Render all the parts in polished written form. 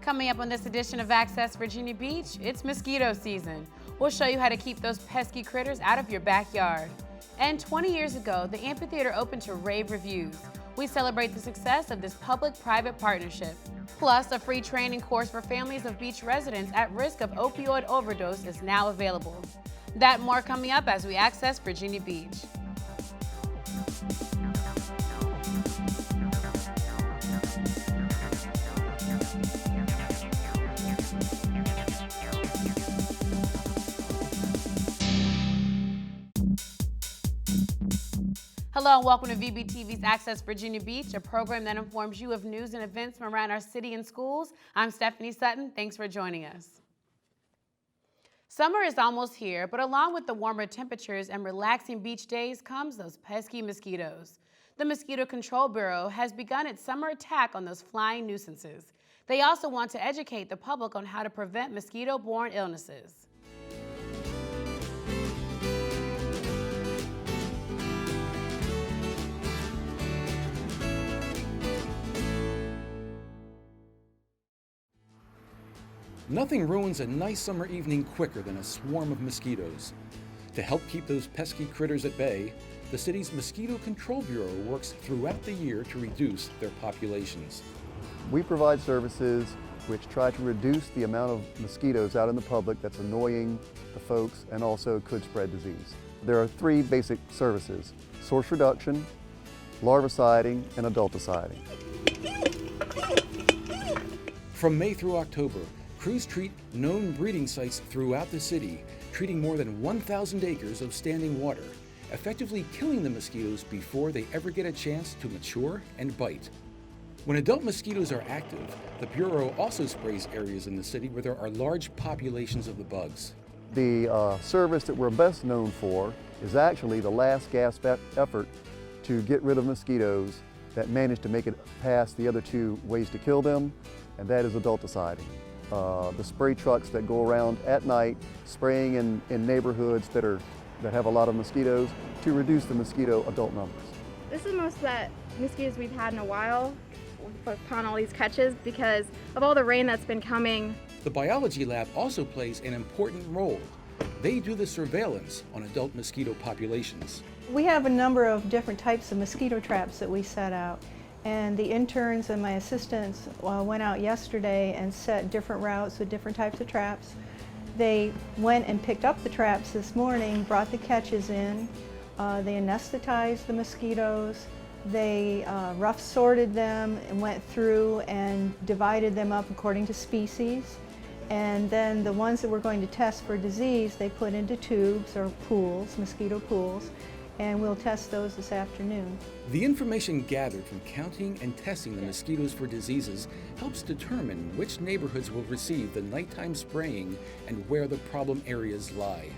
Coming up on this edition of Access Virginia Beach, it's mosquito season. We'll show you how to keep those pesky critters out of your backyard. And 20 years ago, the Amphitheater opened to rave reviews. We celebrate the success of this public-private partnership. Plus, a free training course for families of beach residents at risk of opioid overdose is now available. That and more coming up as we access Virginia Beach. Hello and welcome to VBTV's Access Virginia Beach, a program that informs you of news and events from around our city and schools. I'm Stephanie Sutton. Thanks for joining us. Summer is almost here, but along with the warmer temperatures and relaxing beach days comes those pesky mosquitoes. The Mosquito Control Bureau has begun its summer attack on those flying nuisances. They also want to educate the public on how to prevent mosquito-borne illnesses. Nothing ruins a nice summer evening quicker than a swarm of mosquitoes. To help keep those pesky critters at bay, the city's Mosquito Control Bureau works throughout the year to reduce their populations. We provide services which try to reduce the amount of mosquitoes out in the public that's annoying the folks and also could spread disease. There are three basic services: source reduction, larviciding, and adulticiding. From May through October, crews treat known breeding sites throughout the city, treating more than 1,000 acres of standing water, effectively killing the mosquitoes before they ever get a chance to mature and bite. When adult mosquitoes are active, the Bureau also sprays areas in the city where there are large populations of the bugs. The service that we're best known for is actually the last gasp effort to get rid of mosquitoes that manage to make it past the other two ways to kill them, and that is adulticiding. The spray trucks that go around at night spraying in neighborhoods that have a lot of mosquitoes to reduce the mosquito adult numbers. This is the most that mosquitoes we've had in a while upon all these catches because of all the rain that's been coming. The biology lab also plays an important role. They do the surveillance on adult mosquito populations. We have a number of different types of mosquito traps that we set out. And the interns and my assistants went out yesterday and set different routes with different types of traps. They went and picked up the traps this morning, brought the catches in. They anesthetized the mosquitoes. They rough sorted them and went through and divided them up according to species. And then the ones that we're going to test for disease, they put into tubes or pools, mosquito pools, and we'll test those this afternoon. The information gathered from counting and testing the mosquitoes for diseases helps determine which neighborhoods will receive the nighttime spraying and where the problem areas lie.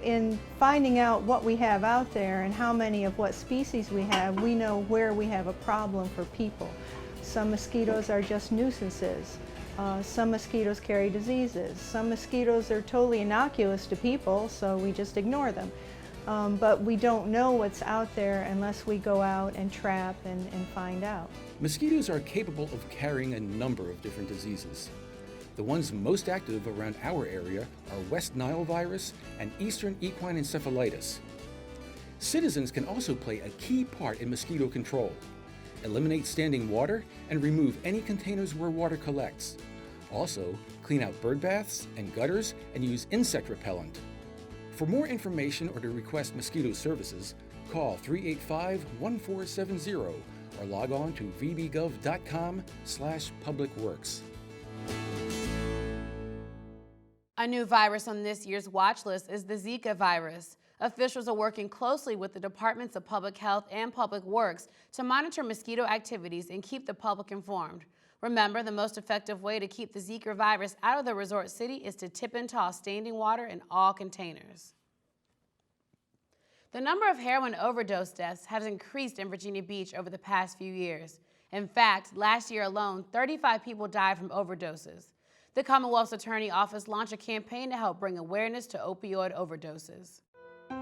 In finding out what we have out there and how many of what species we have, we know where we have a problem for people. Some mosquitoes are just nuisances. Some mosquitoes carry diseases. Some mosquitoes are totally innocuous to people, so we just ignore them. But we don't know what's out there unless we go out and trap and find out. Mosquitoes are capable of carrying a number of different diseases. The ones most active around our area are West Nile virus and Eastern equine encephalitis. Citizens can also play a key part in mosquito control. Eliminate standing water and remove any containers where water collects. Also, clean out bird baths and gutters and use insect repellent. For more information or to request mosquito services, call 385-1470 or log on to vbgov.com/publicworks. A new virus on this year's watch list is the Zika virus. Officials are working closely with the Departments of Public Health and Public Works to monitor mosquito activities and keep the public informed. Remember, the most effective way to keep the Zika virus out of the resort city is to tip and toss standing water in all containers. The number of heroin overdose deaths has increased in Virginia Beach over the past few years. In fact, last year alone, 35 people died from overdoses. The Commonwealth's Attorney Office launched a campaign to help bring awareness to opioid overdoses.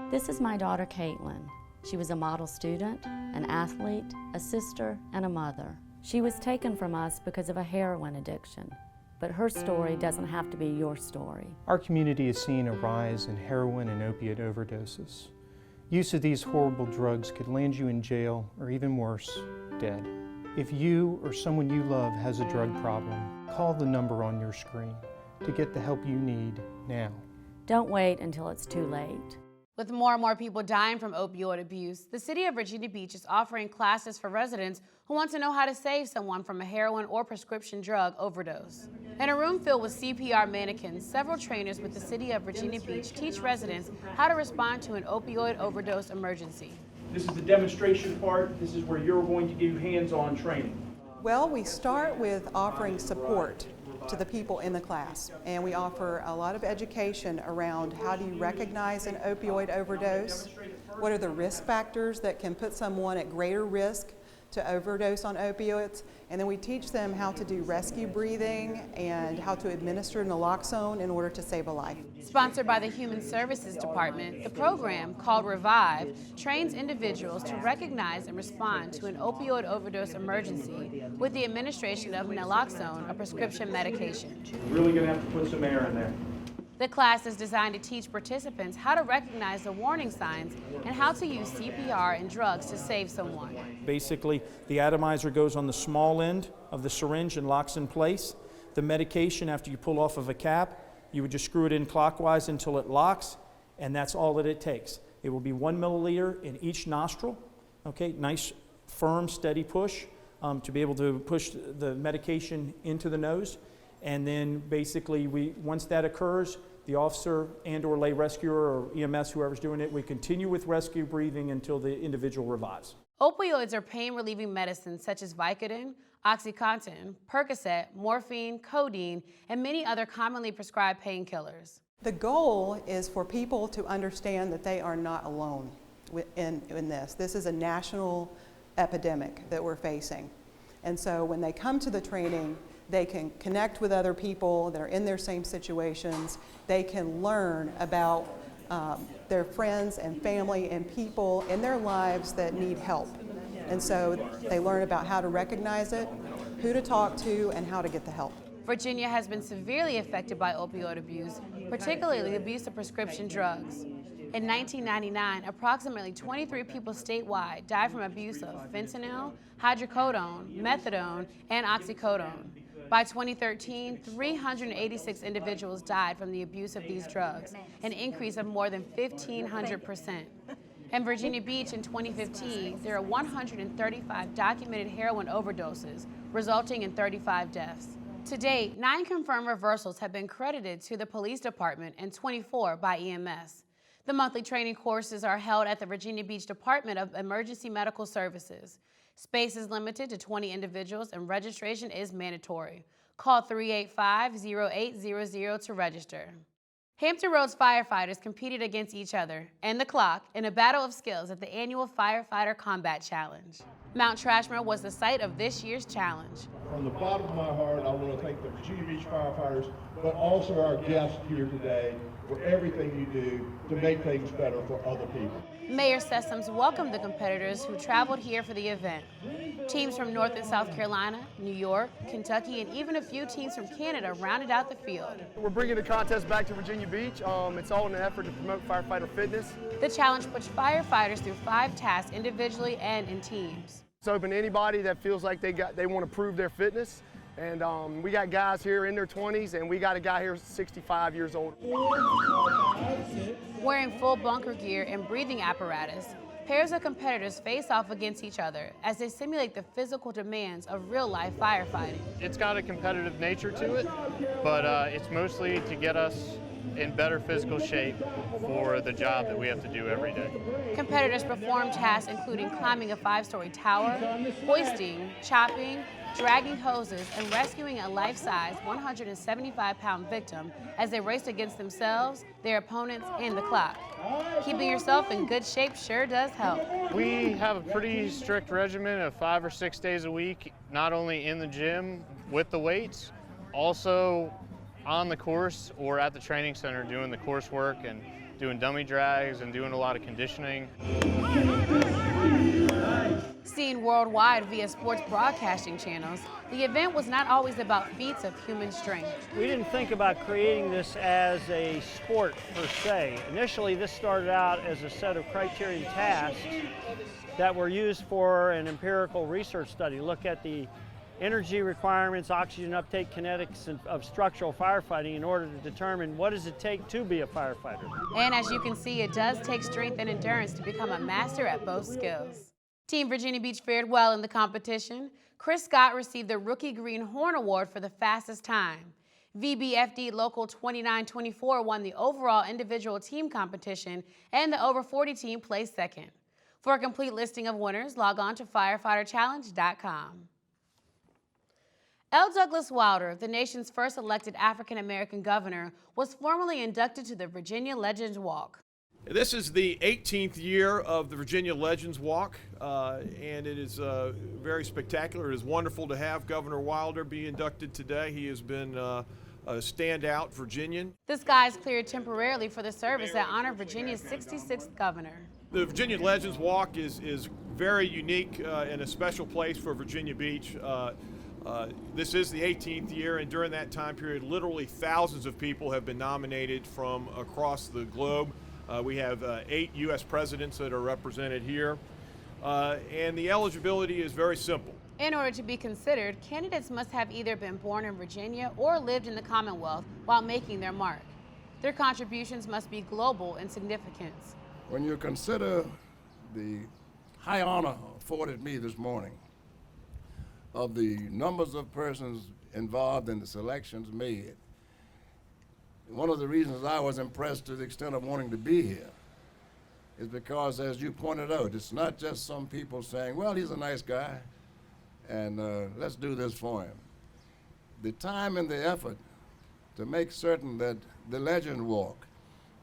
This is my daughter, Caitlin. She was a model student, an athlete, a sister, and a mother. She was taken from us because of a heroin addiction. but her story doesn't have to be your story. Our community is seeing a rise in heroin and opiate overdoses. Use of these horrible drugs could land you in jail or even worse, dead. If you or someone you love has a drug problem, call the number on your screen to get the help you need now. Don't wait until it's too late. With more and more people dying from opioid abuse, the city of Virginia Beach is offering classes for residents who want to know how to save someone from a heroin or prescription drug overdose. In a room filled with CPR mannequins, several trainers with the city of Virginia Beach teach residents how to respond to an opioid overdose emergency. This is the demonstration part. This is where you're going to do hands-on training. Well, we start with offering support to the people in the class, and we offer a lot of education around how do you recognize an opioid overdose, what are the risk factors that can put someone at greater risk to overdose on opioids, and then we teach them how to do rescue breathing and how to administer naloxone in order to save a life. Sponsored by the Human Services Department, the program, called Revive, trains individuals to recognize and respond to an opioid overdose emergency with the administration of naloxone, a prescription medication. We're really going to have to put some air in there. The class is designed to teach participants how to recognize the warning signs and how to use CPR and drugs to save someone. Basically, the atomizer goes on the small end of the syringe and locks in place. The medication, after you pull off of a cap, you would just screw it in clockwise until it locks, and that's all that it takes. It will be 1 milliliter in each nostril. Okay, nice, firm, steady push to be able to push the medication into the nose. And then basically, once that occurs, the officer and/or lay rescuer or EMS, whoever's doing it, we continue with rescue breathing until the individual revives. Opioids are pain-relieving medicines such as Vicodin, OxyContin, Percocet, morphine, codeine, and many other commonly prescribed painkillers. The goal is for people to understand that they are not alone in this. This is a national epidemic that we're facing. And so when they come to the training, they can connect with other people that are in their same situations. They can learn about their friends and family and people in their lives that need help. And so they learn about how to recognize it, who to talk to, and how to get the help. Virginia has been severely affected by opioid abuse, particularly the abuse of prescription drugs. In 1999, approximately 23 people statewide died from abuse of fentanyl, hydrocodone, methadone, and oxycodone. By 2013, 386 individuals died from the abuse of these drugs, an increase of more than 1,500%. In Virginia Beach in 2015, there are 135 documented heroin overdoses, resulting in 35 deaths. To date, 9 confirmed reversals have been credited to the police department and 24 by EMS. The monthly training courses are held at the Virginia Beach Department of Emergency Medical Services. Space is limited to 20 individuals and registration is mandatory. Call 385-0800 to register. Hampton Roads firefighters competed against each other and the clock in a battle of skills at the annual Firefighter Combat Challenge. Mount Trashmore was the site of this year's challenge. From the bottom of my heart, I want to thank the Virginia Beach firefighters, but also our guests here today for everything you do to make things better for other people. Mayor Sessoms welcomed the competitors who traveled here for the event. Teams from North and South Carolina, New York, Kentucky, and even a few teams from Canada rounded out the field. We're bringing the contest back to Virginia Beach. It's all in an effort to promote firefighter fitness. The challenge puts firefighters through 5 tasks individually and in teams. It's open to anybody that feels like they want to prove their fitness. And we got guys here in their 20s, and we got a guy here 65 years old. Wearing full bunker gear and breathing apparatus, pairs of competitors face off against each other as they simulate the physical demands of real-life firefighting. It's got a competitive nature to it, but it's mostly to get us in better physical shape for the job that we have to do every day. Competitors perform tasks including climbing a 5-story tower, hoisting, chopping, dragging hoses, and rescuing a life-size 175-pound victim as they race against themselves, their opponents, and the clock. Keeping yourself in good shape sure does help. We have a pretty strict regimen of 5 or 6 days a week, not only in the gym with the weights, also on the course or at the training center doing the course work and doing dummy drags and doing a lot of conditioning. Seen worldwide via sports broadcasting channels, the event was not always about feats of human strength. We didn't think about creating this as a sport per se. Initially, this started out as a set of criterion tasks that were used for an empirical research study. Look at the energy requirements, oxygen uptake, kinetics of structural firefighting in order to determine what does it take to be a firefighter. And as you can see, it does take strength and endurance to become a master at both skills. Team Virginia Beach fared well in the competition. Chris Scott received the Rookie Green Horn Award for the fastest time. VBFD Local 2924 won the overall individual team competition, and the over 40 team placed second. For a complete listing of winners, log on to firefighterchallenge.com. L. Douglas Wilder, the nation's first elected African-American governor, was formally inducted to the Virginia Legends Walk. This is the 18th year of the Virginia Legends Walk, and it is very spectacular. It is wonderful to have Governor Wilder be inducted today. He has been a standout Virginian. The skies cleared temporarily for the service that honored Virginia's 66th governor. The Virginia Legends Walk is very unique and a special place for Virginia Beach. This is the 18th year, and during that time period, literally thousands of people have been nominated from across the globe. We have 8 U.S. presidents that are represented here, and the eligibility is very simple. In order to be considered, candidates must have either been born in Virginia or lived in the Commonwealth while making their mark. Their contributions must be global in significance. When you consider the high honor afforded me this morning of the numbers of persons involved in the selections made, one of the reasons I was impressed to the extent of wanting to be here is because, as you pointed out, it's not just some people saying, well, he's a nice guy, and let's do this for him. The time and the effort to make certain that the Legend Walk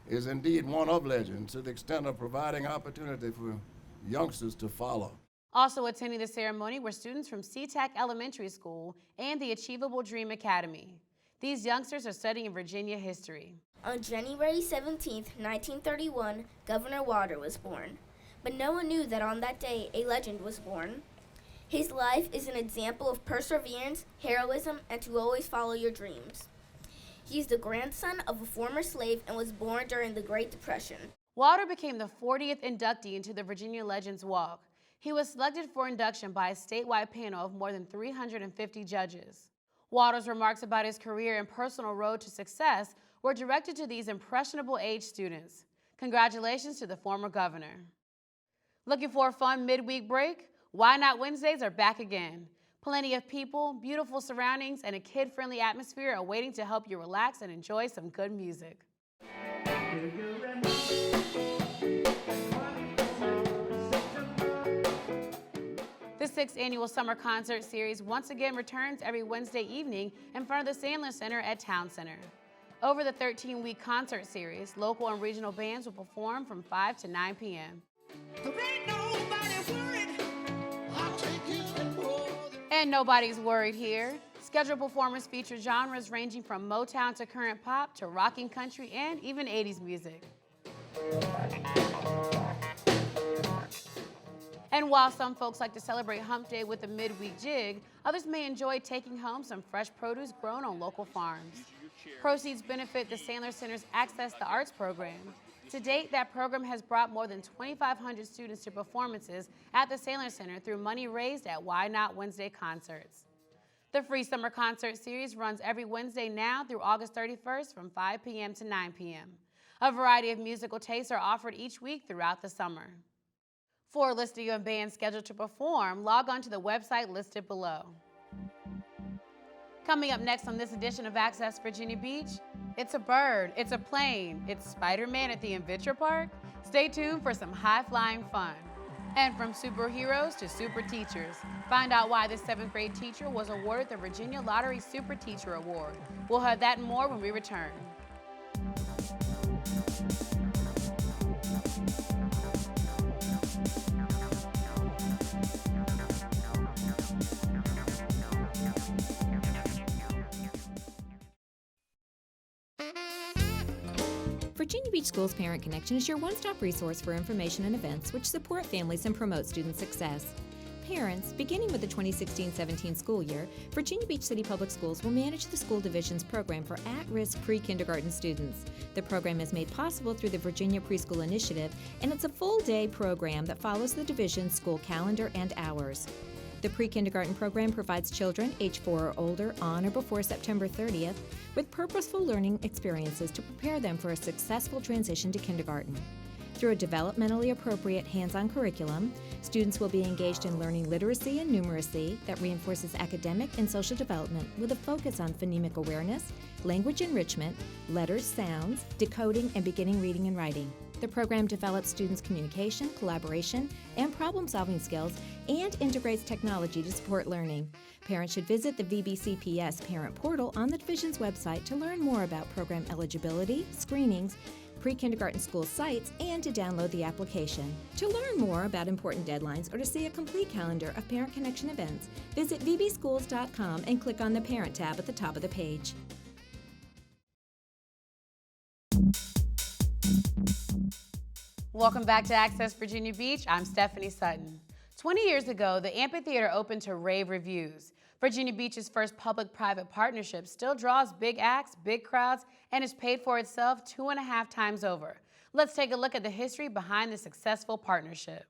is indeed one of legends to the extent of providing opportunity for youngsters to follow. Also attending the ceremony were students from SeaTac Elementary School and the Achievable Dream Academy. These youngsters are studying Virginia history. On January 17, 1931, Governor Wilder was born. But no one knew that on that day a legend was born. His life is an example of perseverance, heroism, and to always follow your dreams. He is the grandson of a former slave and was born during the Great Depression. Wilder became the 40th inductee into the Virginia Legends Walk. He was selected for induction by a statewide panel of more than 350 judges. Wilder's remarks about his career and personal road to success were directed to these impressionable age students. Congratulations to the former governor. Looking for a fun midweek break? Why Not Wednesdays are back again. Plenty of people, beautiful surroundings, and a kid-friendly atmosphere are waiting to help you relax and enjoy some good music. The 6th annual summer concert series once again returns every Wednesday evening in front of the Sandler Center at Town Center. Over the 13-week concert series, local and regional bands will perform from 5 to 9 p.m. And nobody's worried here. Scheduled performers feature genres ranging from Motown to current pop to rocking country and even 80s music. And while some folks like to celebrate Hump Day with a midweek jig, others may enjoy taking home some fresh produce grown on local farms. Proceeds benefit the Sandler Center's Access the Arts program. To date, that program has brought more than 2,500 students to performances at the Sandler Center through money raised at Why Not Wednesday concerts. The free summer concert series runs every Wednesday now through August 31st from 5 p.m. to 9 p.m. A variety of musical tastes are offered each week throughout the summer. For a listing of bands scheduled to perform, log on to the website listed below. Coming up next on this edition of Access Virginia Beach, it's a bird, it's a plane, it's Spider-Man at the Adventure Park. Stay tuned for some high-flying fun. And from superheroes to super teachers, find out why this 7th grade teacher was awarded the Virginia Lottery Super Teacher Award. We'll have that and more when we return. Virginia Beach Schools Parent Connection is your one-stop resource for information and events which support families and promote student success. parents, beginning with the 2016-17 school year, Virginia Beach City Public Schools will manage the school division's program for at-risk pre-kindergarten students. The program is made possible through the Virginia Preschool Initiative, and it's a full-day program that follows the division's school calendar and hours. The pre-kindergarten program provides children age 4 or older on or before September 30th with purposeful learning experiences to prepare them for a successful transition to kindergarten. Through a developmentally appropriate hands-on curriculum, students will be engaged in learning literacy and numeracy that reinforces academic and social development with a focus on phonemic awareness, language enrichment, letters, sounds, decoding, and beginning reading and writing. The program develops students' communication, collaboration, and problem-solving skills and integrates technology to support learning. Parents should visit the VBCPS Parent Portal on the division's website to learn more about program eligibility, screenings, pre-kindergarten school sites, and to download the application. To learn more about important deadlines or to see a complete calendar of Parent Connection events, visit vbschools.com and click on the Parent tab at the top of the page. Welcome back to Access Virginia Beach. I'm Stephanie Sutton. 20 years ago, the Amphitheater opened to rave reviews. Virginia Beach's first public-private partnership still draws big acts, big crowds, and is paid for itself 2.5 times over. Let's take a look at the history behind the successful partnership.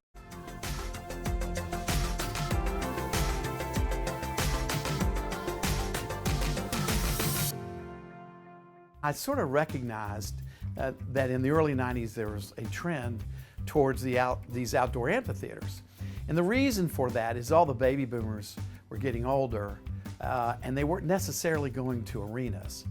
I sort of recognized that in the early 90s there was a trend towards these outdoor amphitheaters. And the reason for that is all the baby boomers were getting older and they weren't necessarily going to arenas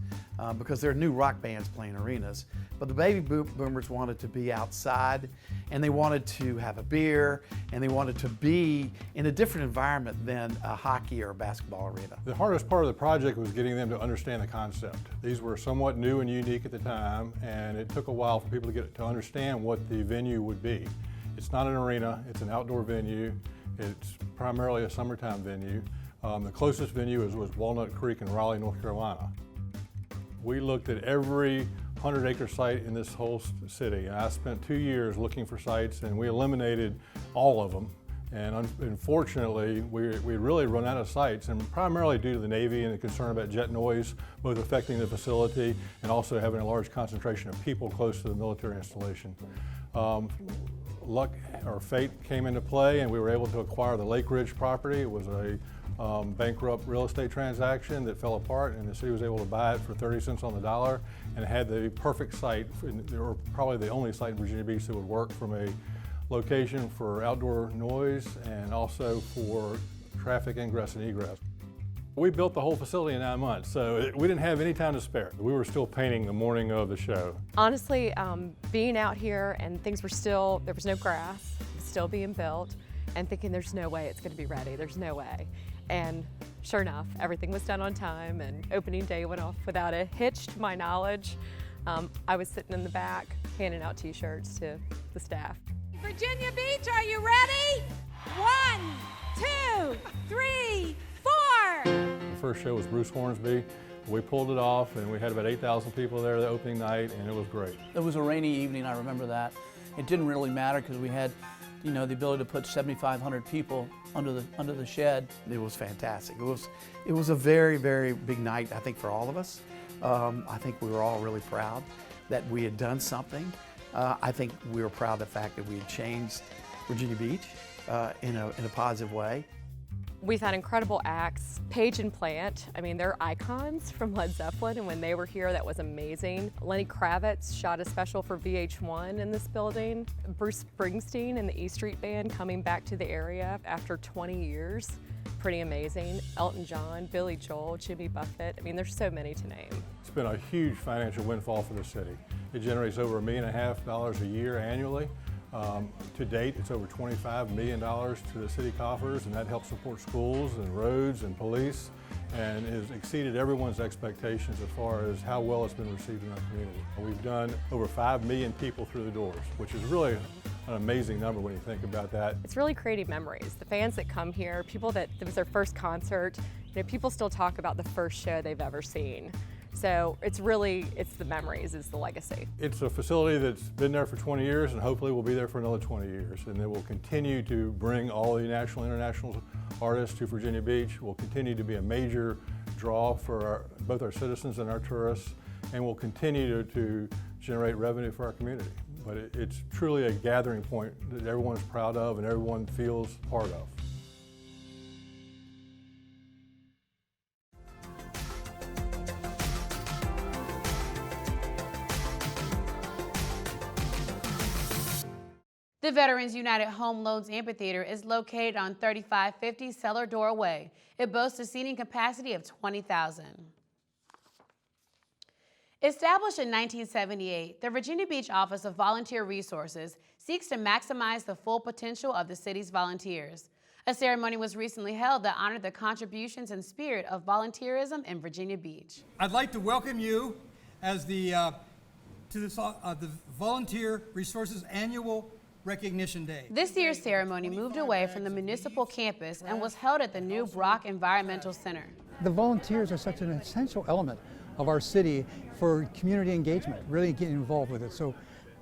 because there are new rock bands playing arenas. But the baby boomers wanted to be outside and they wanted to have a beer and they wanted to be in a different environment than a hockey or a basketball arena. The hardest part of the project was getting them to understand the concept. These were somewhat new and unique at the time, and it took a while for people to get to understand what the venue would be. It's not an arena, it's an outdoor venue. It's primarily a summertime venue. The closest venue was Walnut Creek in Raleigh, North Carolina. We looked at every 100-acre site in this whole city, and I spent 2 years looking for sites, and we eliminated all of them. And unfortunately, we really run out of sites, and primarily due to the Navy and the concern about jet noise, both affecting the facility and also having a large concentration of people close to the military installation. Luck or fate came into play, and we were able to acquire the Lake Ridge property. It was a bankrupt real estate transaction that fell apart, and the city was able to buy it for 30 cents on the dollar, and it had the perfect site, or probably the only site in Virginia Beach that would work from a location for outdoor noise and also for traffic ingress and egress. We built the whole facility in 9 months, so we didn't have any time to spare. We were still painting the morning of the show. Honestly, being out here and things were still, there was no grass, it was still being built, and thinking there's no way it's going to be ready, there's no way. And sure enough, everything was done on time, and opening day went off without a hitch to my knowledge. I was sitting in the back handing out t-shirts to the staff. Virginia Beach, are you ready? 1, 2, 3, 4. The first show was Bruce Hornsby. We pulled it off, and we had about 8,000 people there the opening night, and it was great. It was a rainy evening, I remember that. It didn't really matter because we had, the ability to put 7,500 people under the shed. It was fantastic. It was a very, very big night, I think, for all of us. I think we were all really proud that we had done something. I think we were proud of the fact that we had changed Virginia Beach in a positive way. We've had incredible acts. Page and Plant, I mean, they're icons from Led Zeppelin, and when they were here, that was amazing. Lenny Kravitz shot a special for VH1 in this building. Bruce Springsteen and the E Street Band coming back to the area after 20 years. Pretty amazing. Elton John, Billy Joel, Jimmy Buffett. I mean, there's so many to name. It's been a huge financial windfall for the city. It generates over $1.5 million a year annually. To date, it's over $25 million to the city coffers, and that helps support schools and roads and police, and has exceeded everyone's expectations as far as how well it's been received in our community. We've done over 5 million people through the doors, which is really an amazing number when you think about that. It's really creating memories. The fans that come here, people that it was their first concert, people still talk about the first show they've ever seen. So it's the memories, it's the legacy. It's a facility that's been there for 20 years and hopefully will be there for another 20 years. And it will continue to bring all the national and international artists to Virginia Beach. Will continue to be a major draw for both our citizens and our tourists, and will continue to generate revenue for our community. But it's truly a gathering point that everyone is proud of and everyone feels part of. The Veterans United Home Loans Amphitheater is located on 3550 Cellar Door Way. It boasts a seating capacity of 20,000. Established in 1978, the Virginia Beach Office of Volunteer Resources seeks to maximize the full potential of the city's volunteers. A ceremony was recently held that honored the contributions and spirit of volunteerism in Virginia Beach. I'd like to welcome you as the Volunteer Resources Annual Recognition Day. This year's ceremony moved away from the municipal campus and was held at the new Brock Environmental Center. The volunteers are such an essential element of our city for community engagement, really getting involved with it. So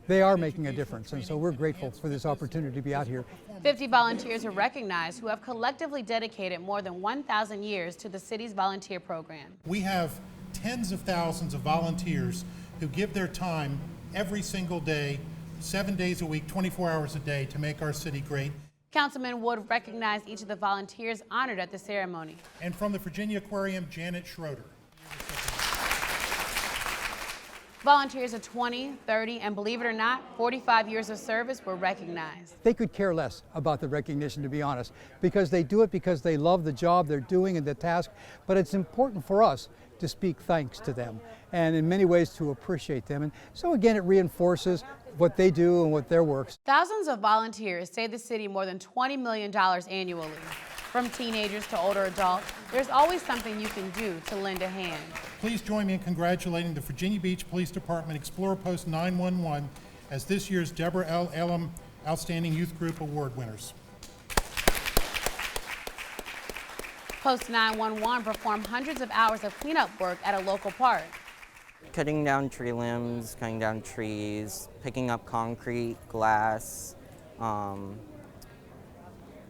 they are making a difference, and so we're grateful for this opportunity to be out here. 50 volunteers are recognized who have collectively dedicated more than 1,000 years to the city's volunteer program. We have tens of thousands of volunteers who give their time every single day, 7 days a week, 24 hours a day to make our city great. Councilman Wood recognized each of the volunteers honored at the ceremony. And from the Virginia Aquarium, Janet Schroeder. Volunteers of 20, 30, and believe it or not, 45 years of service were recognized. They could care less about the recognition, to be honest, because they do it because they love the job they're doing and the task, but it's important for us to speak thanks to them and in many ways to appreciate them. And so again, it reinforces what they do and what their works. Thousands of volunteers save the city more than $20 million annually. From teenagers to older adults, there's always something you can do to lend a hand. Please join me in congratulating the Virginia Beach Police Department Explorer Post 911 as this year's Deborah L. Elam Outstanding Youth Group Award winners. Post 911 performed hundreds of hours of cleanup work at a local park. Cutting down tree limbs, cutting down trees, picking up concrete, glass,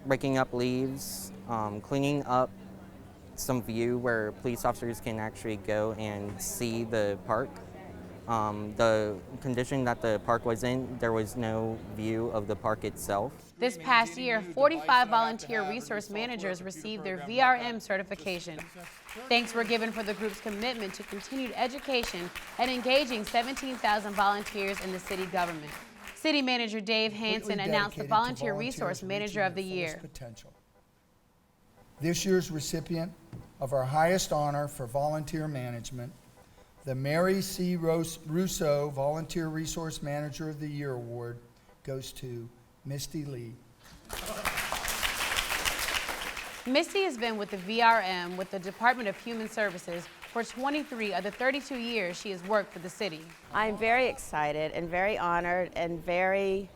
breaking up leaves, cleaning up some view where police officers can actually go and see the park. The condition that the park was in, there was no view of the park itself. This past year, 45 volunteer resource managers received their VRM certification. Thanks were given for the group's commitment to continued education and engaging 17,000 volunteers in the city government. City Manager Dave Hansen announced the Volunteer Resource Manager of the Year. This year's recipient of our highest honor for volunteer management, the Mary C. Russo Volunteer Resource Manager of the Year Award, goes to Misty Lee. Misty has been with the VRM with the Department of Human Services for 23 of the 32 years she has worked for the city. I'm very excited and very honored and very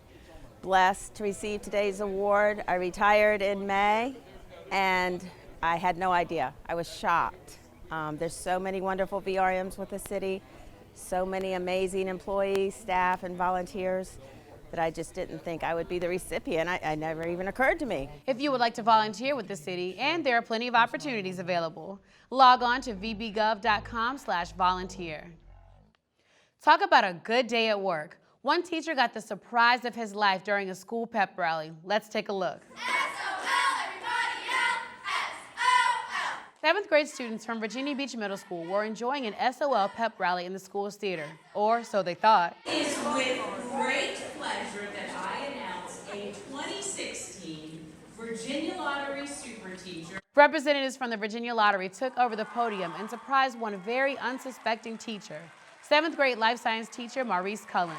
blessed to receive today's award. I retired in May and I had no idea. I was shocked. There's so many wonderful VRMs with the city, so many amazing employees, staff, and volunteers that I just didn't think I would be the recipient. I never even occurred to me. If you would like to volunteer with the city, and there are plenty of opportunities available, log on to vbgov.com/volunteer. Talk about a good day at work. One teacher got the surprise of his life during a school pep rally. Let's take a look. Seventh grade students from Virginia Beach Middle School were enjoying an SOL pep rally in the school's theater, or so they thought. It is with great pleasure that I announce a 2016 Virginia Lottery Super Teacher. Representatives from the Virginia Lottery took over the podium and surprised one very unsuspecting teacher, 7th grade life science teacher Maurice Cullen.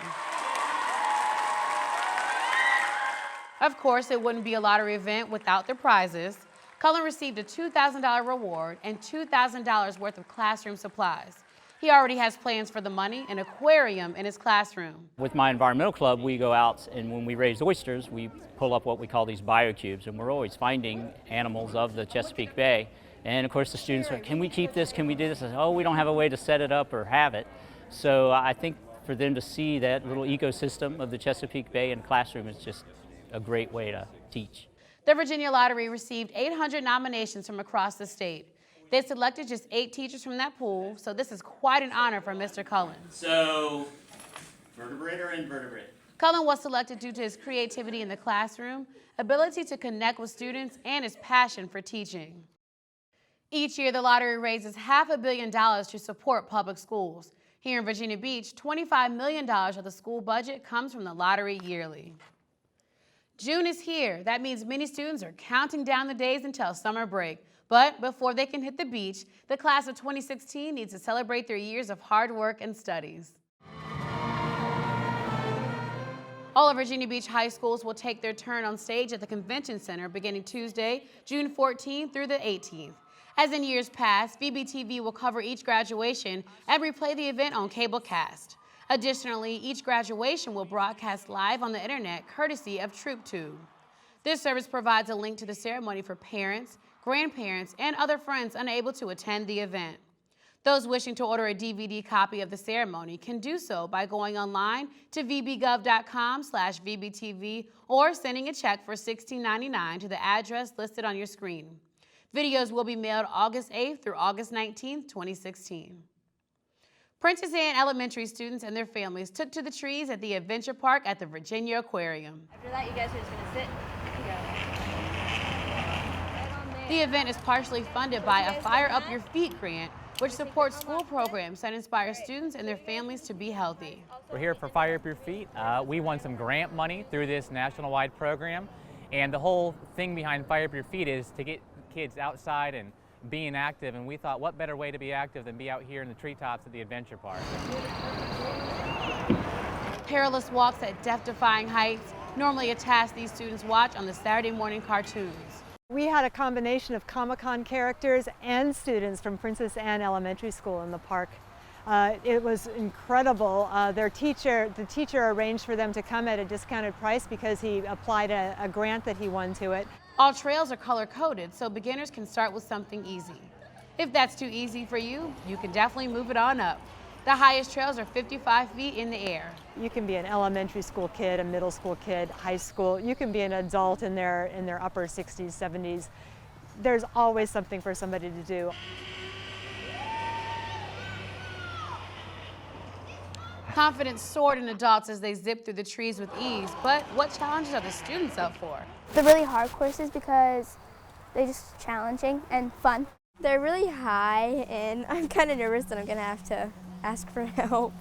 Of course, it wouldn't be a lottery event without the prizes. Cullen received a $2,000 reward and $2,000 worth of classroom supplies. He already has plans for the money, an aquarium in his classroom. With my environmental club, we go out and when we raise oysters, we pull up what we call these biocubes, and we're always finding animals of the Chesapeake Bay. And of course the students are, can we keep this, can we do this? I said, oh, we don't have a way to set it up or have it. So I think for them to see that little ecosystem of the Chesapeake Bay in classroom is just a great way to teach. The Virginia Lottery received 800 nominations from across the state. They selected just 8 teachers from that pool, so this is quite an honor for Mr. Cullen. So, vertebrate or invertebrate? Cullen was selected due to his creativity in the classroom, ability to connect with students, and his passion for teaching. Each year, the lottery raises $500 million to support public schools. Here in Virginia Beach, $25 million of the school budget comes from the lottery yearly. June is here. That means many students are counting down the days until summer break. But before they can hit the beach, the class of 2016 needs to celebrate their years of hard work and studies. All of Virginia Beach high schools will take their turn on stage at the Convention Center beginning Tuesday, June 14th through the 18th. As in years past, VBTV will cover each graduation and replay the event on Cablecast. Additionally, each graduation will broadcast live on the internet courtesy of TroopTube. This service provides a link to the ceremony for parents, grandparents, and other friends unable to attend the event. Those wishing to order a DVD copy of the ceremony can do so by going online to vbgov.com/vbtv or sending a check for $16.99 to the address listed on your screen. Videos will be mailed August 8th through August 19th, 2016. Princess Anne Elementary students and their families took to the trees at the Adventure Park at the Virginia Aquarium. After that, you guys are just going to sit and go. The event is partially funded by a Fire Up Your Feet grant, which supports school programs that inspire students and their families to be healthy. We're here for Fire Up Your Feet. We won some grant money through this national-wide program, and the whole thing behind Fire Up Your Feet is to get kids outside and being active, and we thought what better way to be active than be out here in the treetops at the Adventure Park. Perilous walks at death-defying heights, normally a task these students watch on the Saturday morning cartoons. We had a combination of Comic-Con characters and students from Princess Anne Elementary School in the park. It was incredible. The teacher arranged for them to come at a discounted price because he applied a grant that he won to it. All trails are color-coded, so beginners can start with something easy. If that's too easy for you, you can definitely move it on up. The highest trails are 55 feet in the air. You can be an elementary school kid, a middle school kid, high school. You can be an adult in their upper 60s, 70s. There's always something for somebody to do. Confidence soared in adults as they zipped through the trees with ease, but what challenges are the students up for? They're really hard courses because they're just challenging and fun. They're really high, and I'm kind of nervous that I'm going to have to ask for help.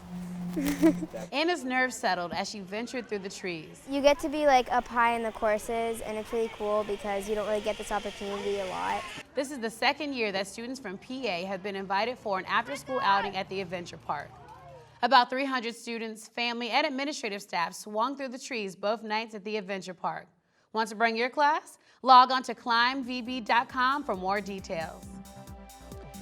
Anna's nerves settled as she ventured through the trees. You get to be like up high in the courses, and it's really cool because you don't really get this opportunity a lot. This is the second year that students from PA have been invited for an after-school outing at the Adventure Park. About 300 students, family, and administrative staff swung through the trees both nights at the Adventure Park. Want to bring your class? Log on to climbvb.com for more details.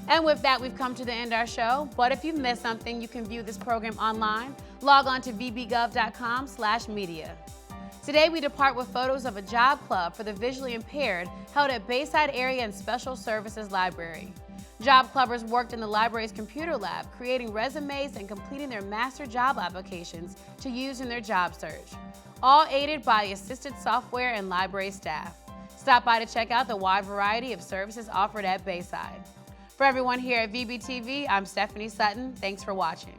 And with that, we've come to the end of our show. But if you've missed something, you can view this program online. Log on to vbgov.com/media. Today, we depart with photos of a job club for the visually impaired held at Bayside Area and Special Services Library. Job clubbers worked in the library's computer lab, creating resumes and completing their master job applications to use in their job search, all aided by assisted software and library staff. Stop by to check out the wide variety of services offered at Bayside. For everyone here at VBTV, I'm Stephanie Sutton. Thanks for watching.